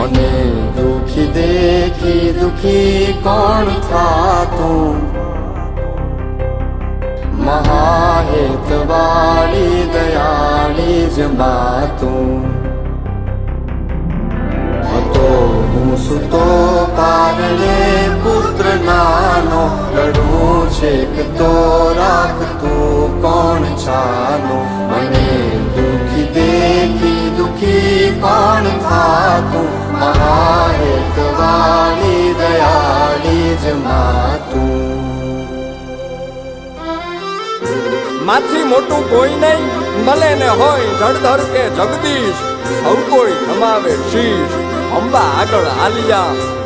મને દુખી દેખી દુખી કોણ થાતું મહાહેતવાળી દયાળી જ બાતું હતો હું સુતો પારણે પુત્ર નાનો રડું છેક તો રાખતું કોણ છાનો મને દુખી દેખી દુખી કોણ થાતું મહાહેતવાળી દયાળી જ માતું માથી મોટું કોઈ નહીં મળે ને હોય જળધર કે જગદીશ સૌ કોઈ નમાવે શીશ અંબા આગળ આલિયા